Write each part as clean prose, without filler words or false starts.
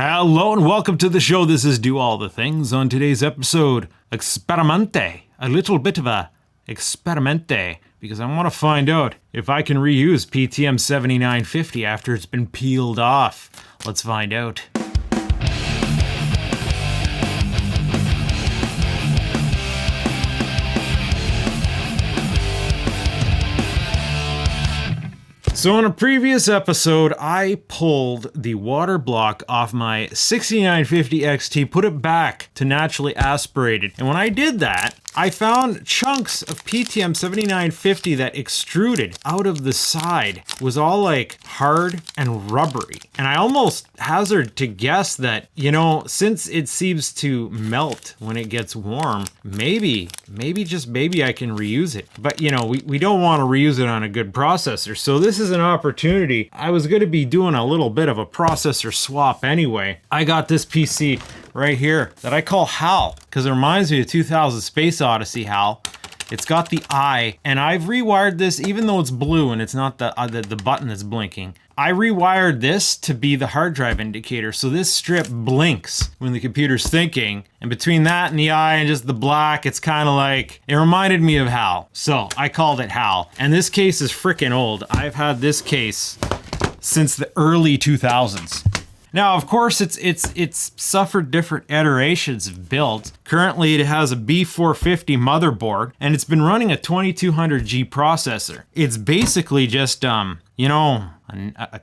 Hello and welcome to the show. This is Do All the Things. On today's episode, Experimente. A little bit of a experimente, because I want to find out if I can reuse PTM7950 after it's been peeled off. Let's find out. So in a previous episode, I pulled the water block off my 6950 XT, put it back to naturally aspirated. And when I did that, I found chunks of PTM 7950 that extruded out of the side. It was all like hard and rubbery. And I almost hazard to guess that, since it seems to melt when it gets warm, maybe I can reuse it. But we don't want to reuse it on a good processor. So this is an opportunity. I was going to be doing a little bit of a processor swap anyway. I got this PC right here that I call HAL because it reminds me of 2000 Space Odyssey HAL. It's got the eye, and I've rewired this even though it's blue and it's not the button that's blinking. I rewired this to be the hard drive indicator, so this strip blinks when the computer's thinking, and between that and the eye and just the black, it's kind of like, it reminded me of HAL, so I called it HAL. And this case is freaking old. I've had this case since the early 2000s. Now, of course, it's suffered different iterations of builds. Currently, it has a B450 motherboard, and it's been running a 2200G processor. It's basically just, a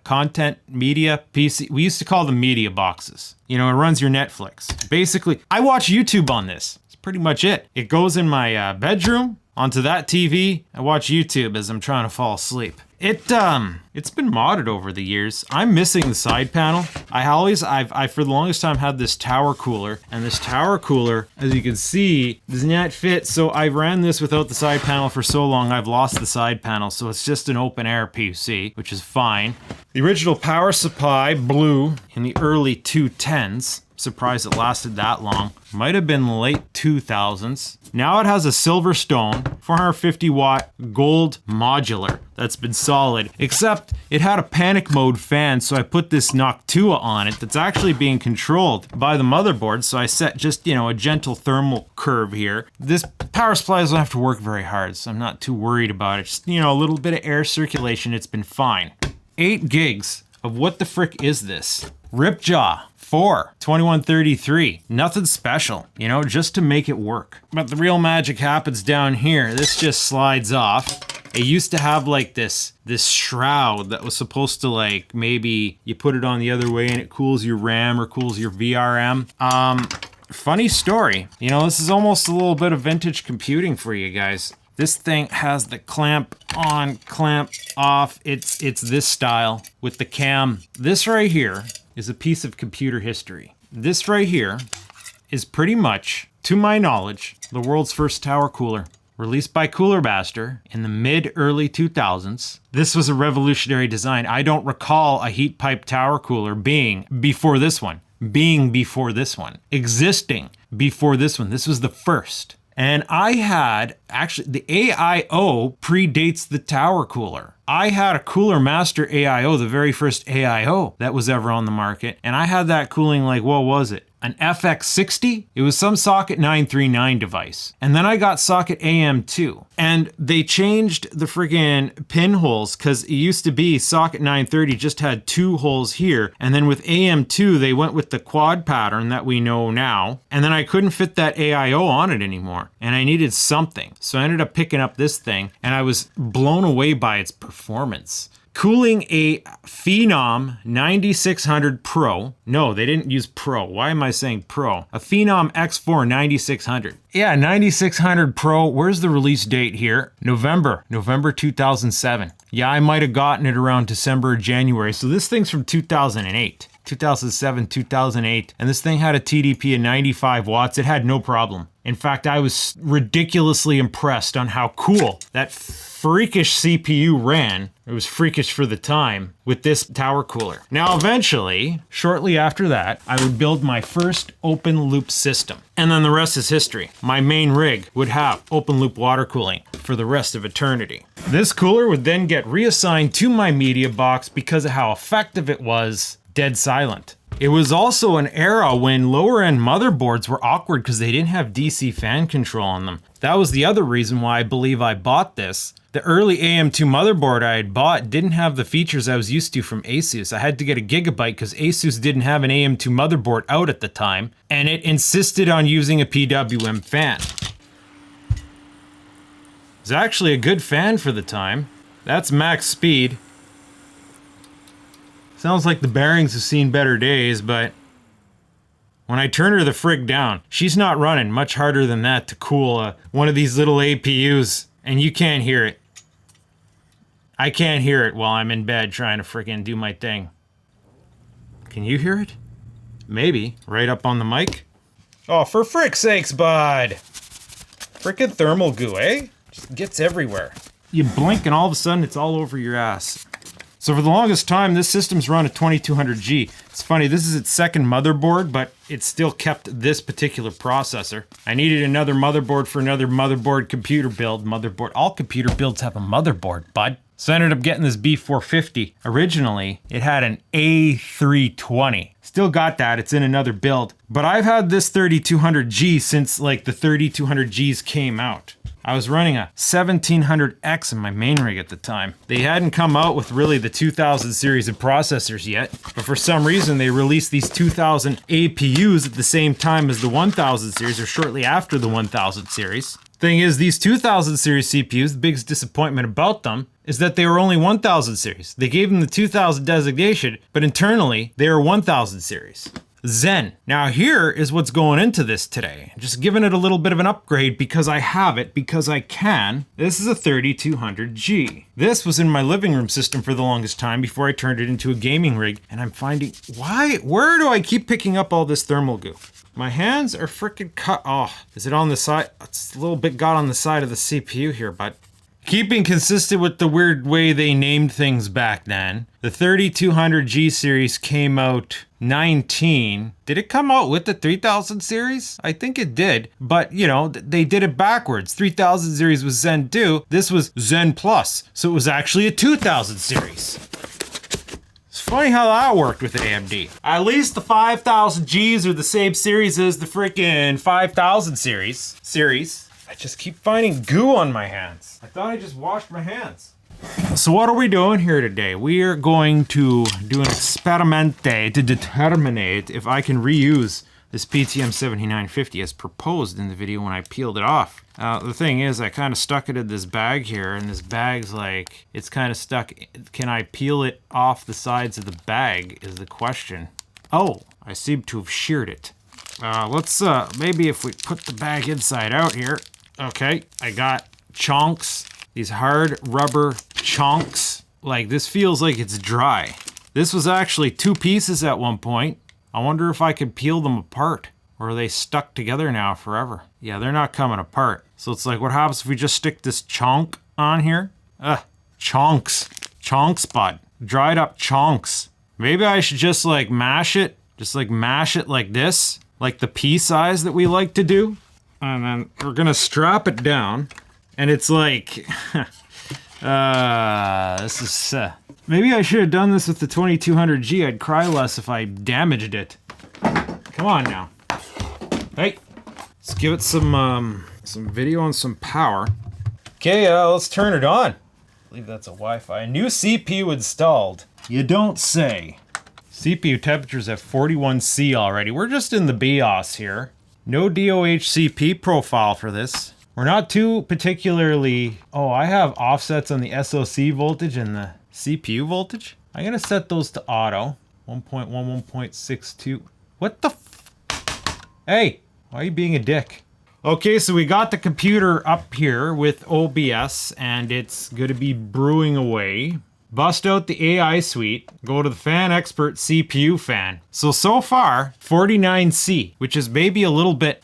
content media PC. We used to call them media boxes. It runs your Netflix. Basically, I watch YouTube on this. That's pretty much it. It goes in my bedroom, onto that TV. I watch YouTube as I'm trying to fall asleep. It's been modded over the years. I'm missing the side panel. I've for the longest time had this tower cooler, and this tower cooler, as you can see, does not fit. So I ran this without the side panel for so long, I've lost the side panel. So it's just an open air PC, which is fine. The original power supply blew in the early 2010s. Surprised it lasted that long. Might have been late 2000s. Now it has a Silverstone 450 watt gold modular that's been solid, except it had a panic mode fan, so I put this Noctua on it that's actually being controlled by the motherboard. So I set just, a gentle thermal curve here. This power supply doesn't have to work very hard, so I'm not too worried about it. Just, a little bit of air circulation, it's been fine. 8 gigs of what the frick is this? Ripjaw 2133. Nothing special, just to make it work. But the real magic happens down here. This just slides off. It used to have like this shroud that was supposed to maybe you put it on the other way and it cools your RAM or cools your VRM. Funny story. This is almost a little bit of vintage computing for you guys. This thing has the clamp on, clamp off. It's this style with the cam. This right here is a piece of computer history. This right here is pretty much, to my knowledge, the world's first tower cooler. Released by Cooler Master in the mid-early 2000s. This was a revolutionary design. I don't recall a heat pipe tower cooler being before this one. Existing before this one. This was the first. And I had, actually, the AIO predates the tower cooler. I had a Cooler Master AIO, the very first AIO that was ever on the market. And I had that cooling what was it? An FX60? It was some socket 939 device. And then I got socket AM2. And they changed the friggin' pinholes because it used to be socket 930 just had 2 holes here. And then with AM2, they went with the quad pattern that we know now. And then I couldn't fit that AIO on it anymore. And I needed something. So I ended up picking up this thing and I was blown away by its performance. Cooling a Phenom 9600 Pro. No, they didn't use Pro. Why am I saying Pro? A Phenom X4 9600. Yeah, 9600 Pro. Where's the release date here? November 2007. Yeah, I might have gotten it around December or January. So this thing's from 2008. 2007, 2008, and this thing had a TDP of 95 watts. It had no problem. In fact, I was ridiculously impressed on how cool that freakish CPU ran. It was freakish for the time with this tower cooler. Now, eventually, shortly after that, I would build my first open loop system. And then the rest is history. My main rig would have open loop water cooling for the rest of eternity. This cooler would then get reassigned to my media box because of how effective it was. Dead silent. It was also an era when lower end motherboards were awkward because they didn't have DC fan control on them. That was the other reason why I believe I bought this. The early AM2 motherboard I had bought didn't have the features I was used to from Asus. I had to get a Gigabyte because Asus didn't have an AM2 motherboard out at the time, and it insisted on using a PWM fan. It's actually a good fan for the time. That's max speed. Sounds like the bearings have seen better days, but when I turn her the frig down, she's not running much harder than that to cool one of these little APUs, and you can't hear it. I can't hear it while I'm in bed trying to frickin' do my thing. Can you hear it? Maybe. Right up on the mic? Oh, for frick's sakes, bud! Frickin' thermal goo, eh? Just gets everywhere. You blink and all of a sudden it's all over your ass. So for the longest time, this system's run a 2200G. It's funny, this is its second motherboard, but it still kept this particular processor. I needed another motherboard for another motherboard computer build. All computer builds have a motherboard, bud. So I ended up getting this B450. Originally, it had an A320. Still got that, it's in another build. But I've had this 3200G since like the 3200Gs came out. I was running a 1700X in my main rig at the time. They hadn't come out with really the 2000 series of processors yet, but for some reason they released these 2000 APUs at the same time as the 1000 series or shortly after the 1000 series. Thing is, these 2000 series CPUs, the biggest disappointment about them is that they were only 1000 series. They gave them the 2000 designation, but internally they are 1000 series. Zen. Now here is what's going into this today. Just giving it a little bit of an upgrade because I have it, because I can. This is a 3200G. This was in my living room system for the longest time before I turned it into a gaming rig, and I'm finding, where do I keep picking up all this thermal goo? My hands are freaking cut. Oh, is it on the side? It's a little bit got on the side of the CPU here, but keeping consistent with the weird way they named things back then, the 3200G series came out 19. Did it come out with the 3000 series? I think it did, but you know, they did it backwards. 3000 series was Zen 2, this was Zen Plus, so it was actually a 2000 series. It's funny how that worked with AMD. At least the 5000Gs are the same series as the freaking 5000 series. I just keep finding goo on my hands. I thought I just washed my hands. So what are we doing here today? We are going to do an experimente to determine if I can reuse this PTM7950 as proposed in the video when I peeled it off. The thing is, I kind of stuck it in this bag here, and this bag's like, it's kind of stuck. Can I peel it off the sides of the bag is the question. Oh, I seem to have sheared it. Let's, maybe if we put the bag inside out here. Okay, I got chunks, these hard rubber chunks. Like, this feels like it's dry. This was actually 2 pieces at one point. I wonder if I could peel them apart, or are they stuck together now forever? Yeah, they're not coming apart. So it's like, what happens if we just stick this chunk on here? Chunks. Chunks, bud. Dried up chunks. Maybe I should just like mash it. Just like mash it like this. Like the pea size that we like to do. And then we're gonna strap it down. And it's like, this is, maybe I should have done this with the 2200G. I'd cry less if I damaged it. Come on now. Hey, let's give it some video and some power. Okay, let's turn it on. I believe that's a Wi-Fi. New CPU installed. You don't say. CPU temperatures at 41C already. We're just in the BIOS here. No DOHCP profile for this. We're not too particularly... Oh, I have offsets on the SoC voltage and the CPU voltage. I'm gonna set those to auto. 1.1, 1.62. What the f... Hey, why are you being a dick? Okay, so we got the computer up here with OBS, and it's gonna be brewing away. Bust out the AI suite, go to the Fan Expert CPU fan. So far, 49C, which is maybe a little bit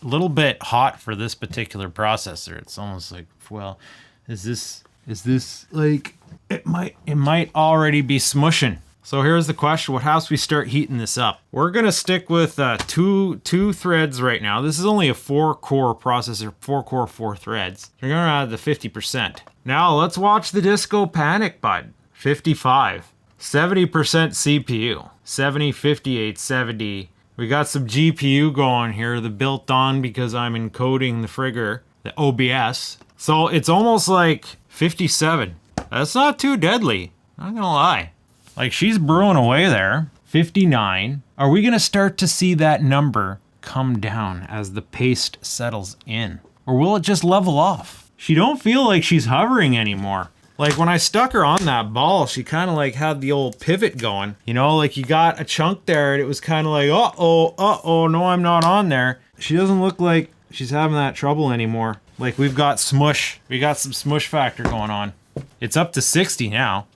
hot for this particular processor. It's almost like, well, is this like, it might already be smushing. So here's the question, what happens if we start heating this up? We're gonna stick with two threads right now. This is only a 4-core processor, 4-core, 4 threads. We're gonna add the 50%. Now let's watch the disco panic, bud. 55, 70% CPU. 705870. We got some GPU going here, the built on because I'm encoding the frigger, the OBS. So it's almost like 57. That's not too deadly, not gonna lie. Like she's brewing away there. 59. Are we gonna start to see that number come down as the paste settles in? Or will it just level off? She don't feel like she's hovering anymore. Like when I stuck her on that ball, she kind of like had the old pivot going. You know, like you got a chunk there and it was kind of like, uh-oh, no, I'm not on there. She doesn't look like she's having that trouble anymore. Like we've got smush. We got some smush factor going on. It's up to 60 now.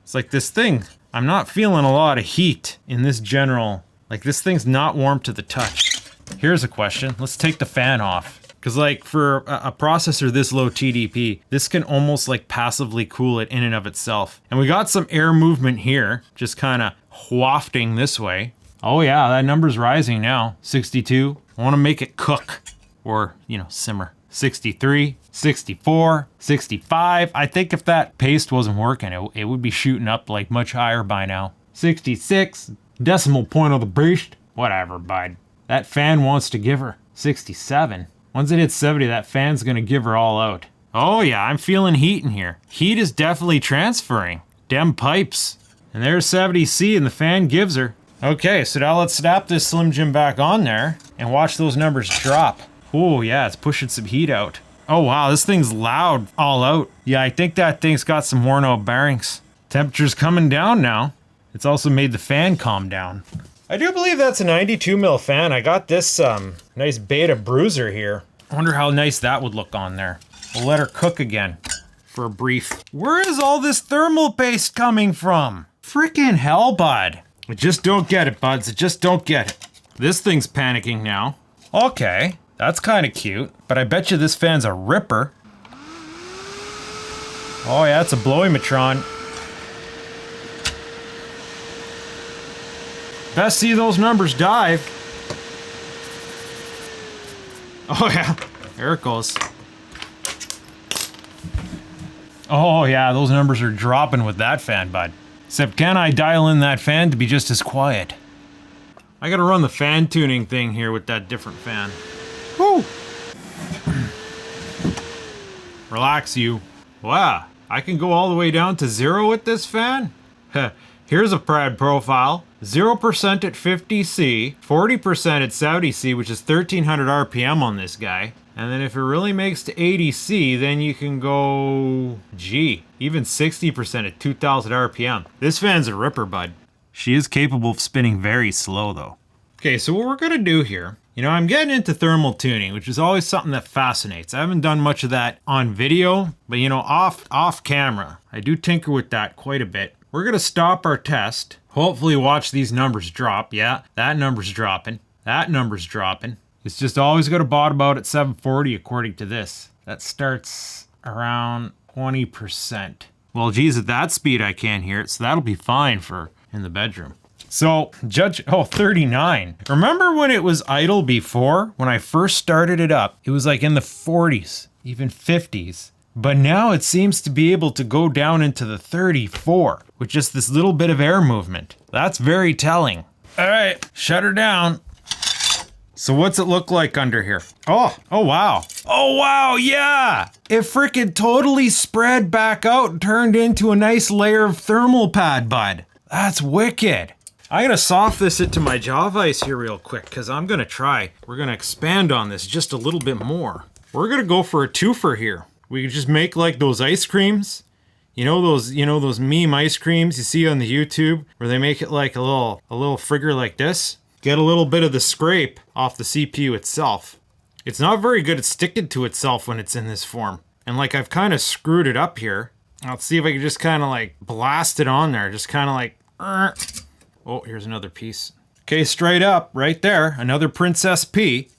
It's like this thing, I'm not feeling a lot of heat in this general, like this thing's not warm to the touch. Here's a question. Let's take the fan off. Because like for a processor this low TDP, this can almost like passively cool it in and of itself. And we got some air movement here, just kind of wafting this way. Oh yeah, that number's rising now. 62. I want to make it cook or, you know, simmer. 63, 64, 65. I think if that paste wasn't working, it would be shooting up like much higher by now. 66, decimal point of the beast. Whatever, bud. That fan wants to give her 67. Once it hits 70, that fan's gonna give her all out. Oh yeah, I'm feeling heat in here. Heat is definitely transferring. Dem pipes. And there's 70C and the fan gives her. Okay, so now let's snap this Slim Jim back on there and watch those numbers drop. Oh yeah, it's pushing some heat out. Oh wow, this thing's loud all out. Yeah, I think that thing's got some worn out bearings. Temperature's coming down now. It's also made the fan calm down. I do believe that's a 92 mil fan. I got this nice beta bruiser here. I wonder how nice that would look on there. We'll let her cook again for a brief. Where is all this thermal paste coming from? Freaking hell, bud. I just don't get it, buds. I just don't get it. This thing's panicking now. Okay, that's kind of cute, but I bet you this fan's a ripper. Oh yeah, it's a blowimatron. Best see those numbers dive. Oh yeah, there it goes. Oh yeah, those numbers are dropping with that fan, bud. Except can I dial in that fan to be just as quiet? I gotta run the fan tuning thing here with that different fan. Woo! Relax you. Wow, I can go all the way down to 0 with this fan? Here's a prad profile. 0% at 50C, 40% at 70C, which is 1300 RPM on this guy. And then if it really makes to 80C, then you can go, gee, even 60% at 2000 RPM. This fan's a ripper, bud. She is capable of spinning very slow though. Okay, so what we're gonna do here, you know, I'm getting into thermal tuning, which is always something that fascinates. I haven't done much of that on video, but you know, off camera, I do tinker with that quite a bit. We're gonna stop our test. Hopefully watch these numbers drop. Yeah, that number's dropping. That number's dropping. It's just always gonna bottom out at 740 according to this. That starts around 20%. Well, geez, at that speed I can't hear it, so that'll be fine for in the bedroom. So, 39. Remember when it was idle before? When I first started it up, it was like in the 40s, even 50s. But now it seems to be able to go down into the 34 with just this little bit of air movement. That's very telling. All right, shut her down. So what's it look like under here? Oh wow. Oh wow, yeah. It freaking totally spread back out and turned into a nice layer of thermal pad, bud. That's wicked. I'm gonna soft this into my jaw vise here real quick because I'm gonna try. We're gonna expand on this just a little bit more. We're gonna go for a twofer here. We could just make like those ice creams. You know those meme ice creams you see on the YouTube where they make it like a little frigger like this? Get a little bit of the scrape off the CPU itself. It's not very good at sticking to itself when it's in this form. And like I've kind of screwed it up here. Let's see if I can just kind of like blast it on there. Just kind of like, oh, here's another piece. Okay, straight up, right there, another Princess P.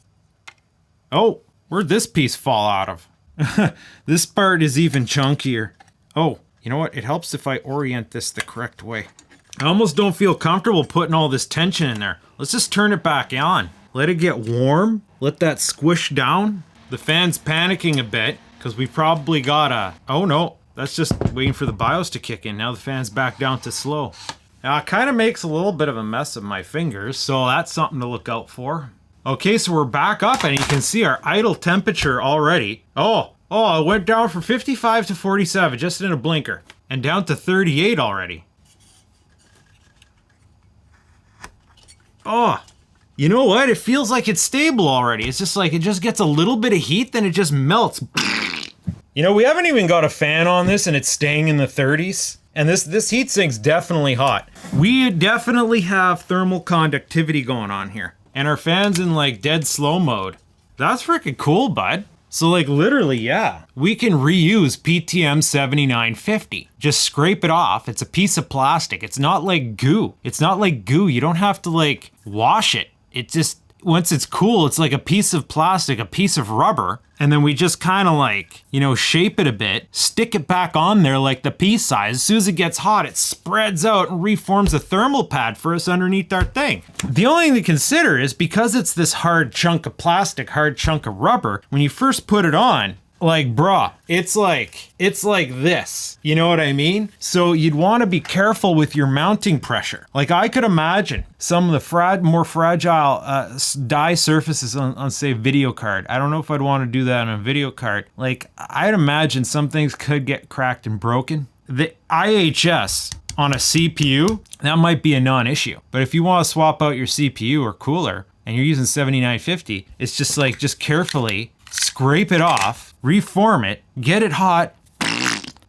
Oh, where'd this piece fall out of? This part is even chunkier. Oh, you know what? It helps if I orient this the correct way. I almost don't feel comfortable putting all this tension in there. Let's just turn it back on. Let it get warm. Let that squish down. The fan's panicking a bit because we probably got a... Oh no, that's just waiting for the BIOS to kick in. Now the fan's back down to slow. Now it kind of makes a little bit of a mess of my fingers, so that's something to look out for. Okay, so we're back up and you can see our idle temperature already. Oh, it went down from 55 to 47 just in a blinker and down to 38 already. Oh, you know what? It feels like it's stable already. It's just like it just gets a little bit of heat, then it just melts. You know, we haven't even got a fan on this and it's staying in the 30s. And this heat sink's definitely hot. We definitely have thermal conductivity going on here. And our fan's in like dead slow mode. That's freaking cool, bud. So like literally, yeah, we can reuse PTM7950. Just scrape it off. It's a piece of plastic. It's not like goo. It's not like goo. You don't have to like wash it. It just, once it's cool, it's like a piece of plastic, a piece of rubber. And then we just kind of like, you know, shape it a bit, stick it back on there like the pea size. As soon as it gets hot, it spreads out and reforms a thermal pad for us underneath our thing. The only thing to consider is because it's this hard chunk of plastic, hard chunk of rubber, when you first put it on, like, bruh, it's like this, you know what I mean? So you'd want to be careful with your mounting pressure. Like I could imagine some of the more fragile die surfaces on say video card. I don't know if I'd want to do that on a video card. Like I'd imagine some things could get cracked and broken. The IHS on a CPU, that might be a non-issue. But if you want to swap out your CPU or cooler and you're using 7950, it's just like, just carefully scrape it off, reform it, get it hot,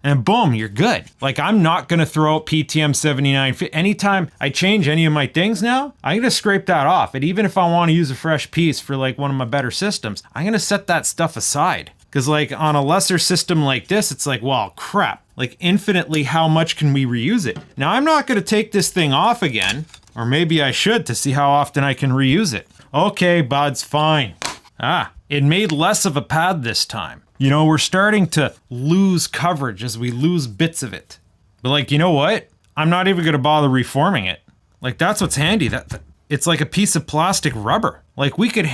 and boom, you're good. Like I'm not gonna throw out PTM7950. Anytime I change any of my things now, I'm gonna scrape that off. And even if I wanna use a fresh piece for like one of my better systems, I'm gonna set that stuff aside. Cause like on a lesser system like this, it's like, well, crap. Like infinitely, how much can we reuse it? Now I'm not gonna take this thing off again, or maybe I should to see how often I can reuse it. Okay, buds, fine. It made less of a pad this time. You know, we're starting to lose coverage as we lose bits of it. But like, you know what? I'm not even gonna bother reforming it. Like that's what's handy. It's like a piece of plastic rubber. Like we could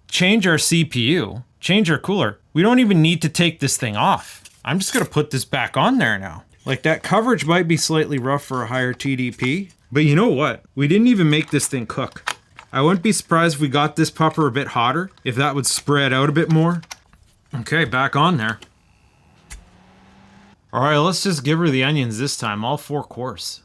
change our CPU, change our cooler. We don't even need to take this thing off. I'm just gonna put this back on there now. Like that coverage might be slightly rough for a higher TDP, but you know what? We didn't even make this thing cook. I wouldn't be surprised if we got this pupper a bit hotter, if that would spread out a bit more. Okay, back on there. All right, let's just give her the onions this time, all 4 cores.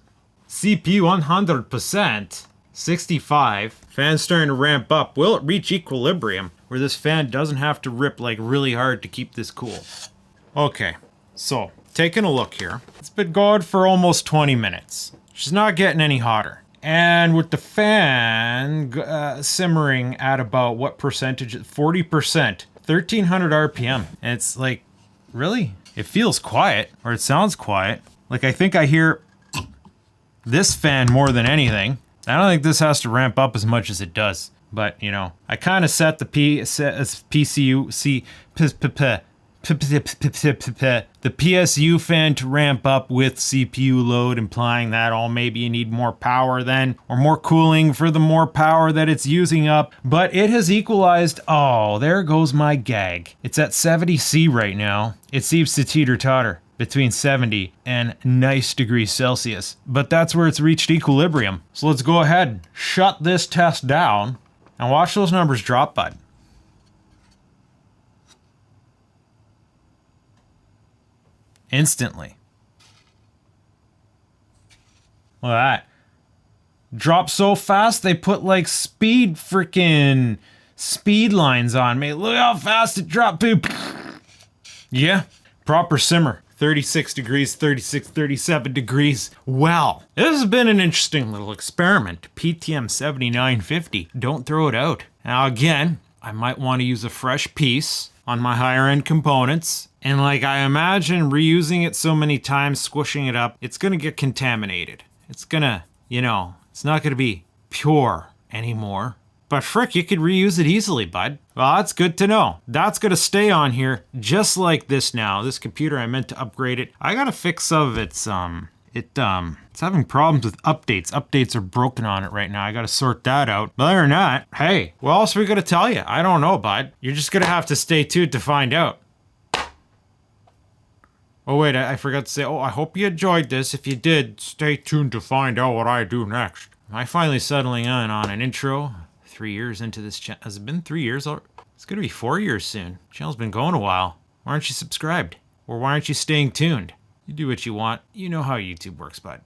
CPU 100%, 65. Fan's starting to ramp up. Will it reach equilibrium where this fan doesn't have to rip like really hard to keep this cool? Okay, so taking a look here. It's been going for almost 20 minutes. She's not getting any hotter. And with the fan simmering at about what percentage? 40%, 1300 RPM. And it's like, really? It feels quiet, or it sounds quiet. Like I think I hear this fan more than anything. I don't think this has to ramp up as much as it does. But, you know, I kind of set the the PSU fan to ramp up with CPU load, implying that maybe you need more power then, or more cooling for the more power that it's using up. But it has equalized. Oh, there goes my gag. It's at 70C right now. It seems to teeter-totter between 70 and nice degrees Celsius. But that's where it's reached equilibrium. So let's go ahead, shut this test down, and watch those numbers drop, bud. Instantly. Look at that. Dropped so fast they put like speed lines on me. Look how fast it dropped, dude. Yeah, proper simmer. 36 degrees, 36, 37 degrees. Well, this has been an interesting little experiment. PTM7950. Don't throw it out. Now again, I might want to use a fresh piece on my higher end components. And like I imagine reusing it so many times, squishing it up, it's gonna get contaminated. It's gonna, you know, it's not gonna be pure anymore. But frick, you could reuse it easily, bud. Well, that's good to know. That's gonna stay on here just like this now. This computer, I meant to upgrade it. I gotta fix some of its, it's having problems with updates. Updates are broken on it right now. I gotta sort that out. But other than that, hey, what else are we gonna tell you? I don't know, bud. You're just gonna have to stay tuned to find out. Oh wait, I forgot to say, oh, I hope you enjoyed this. If you did, stay tuned to find out what I do next. Am I finally settling in on an intro? 3 years into this channel. Has it been 3 years already? It's gonna be 4 years soon. Channel's been going a while. Why aren't you subscribed? Or why aren't you staying tuned? You do what you want. You know how YouTube works, bud.